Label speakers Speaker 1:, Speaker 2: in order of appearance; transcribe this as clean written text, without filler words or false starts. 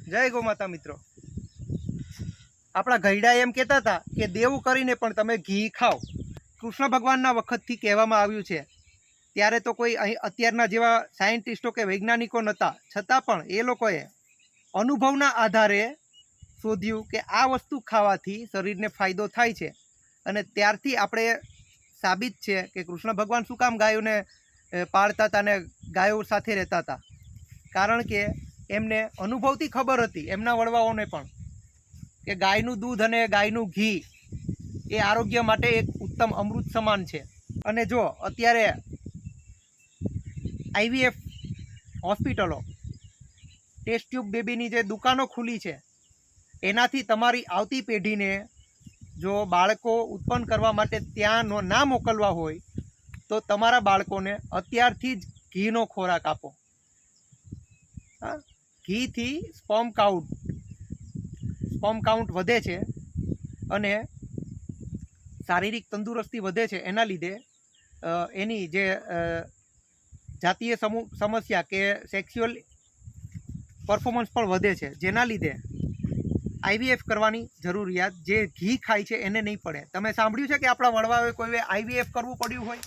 Speaker 1: જય ગૌ માતા મિત્રો। આપણા ગઈડા એમ કહેતા હતા કે દેવું કરીને પણ તમે ઘી ખાઓ। કૃષ્ણ ભગવાનના વખતથી કહેવામાં આવ્યું છે। ત્યારે તો કોઈ અહીં અત્યારના જેવા સાયન્ટિસ્ટો કે વૈજ્ઞાનિકો નહોતા, છતાં પણ એ લોકોએ અનુભવના આધારે શોધ્યું કે આ વસ્તુ ખાવાથી શરીરને ફાયદો થાય છે। અને ત્યારથી આપણે સાબિત છે કે કૃષ્ણ ભગવાન શું કામ ગાયોને પાળતા હતા ને ગાયો સાથે રહેતા હતા, કારણ કે એમને અનુભવથી ખબર હતી, એમના વડવાઓને પણ, કે ગાયનું દૂધ અને ગાયનું ઘી એ આરોગ્ય માટે એક ઉત્તમ અમૃત સમાન છે। અને જો અત્યારે આઈવીએફ હોસ્પિટલો, ટેસ્ટ ટ્યુબ બેબીની જે દુકાનો ખુલી છે, એનાથી તમારી આવતી પેઢીને જો બાળકો ઉત્પન્ન કરવા માટે ત્યાં ના મોકલવા હોય તો તમારા બાળકોને અત્યારથી જ ઘીનો ખોરાક આપો। હા, ઘીથી સ્પર્મ કાઉન્ટ વધે છે અને શારીરિક તંદુરસ્તી વધે છે। એના લીધે એની જે જાતીય સમસ્યા કે સેક્સ્યુઅલ પરફોર્મન્સ પણ વધે છે, જેના લીધે આઈવીએફ કરવાની જરૂરિયાત જે ઘી ખાય છે એને નહીં પડે। તમે સાંભળ્યું છે કે આપણા વડવાઓએ કોઈ આઈવીએફ કરવું પડ્યું હોય?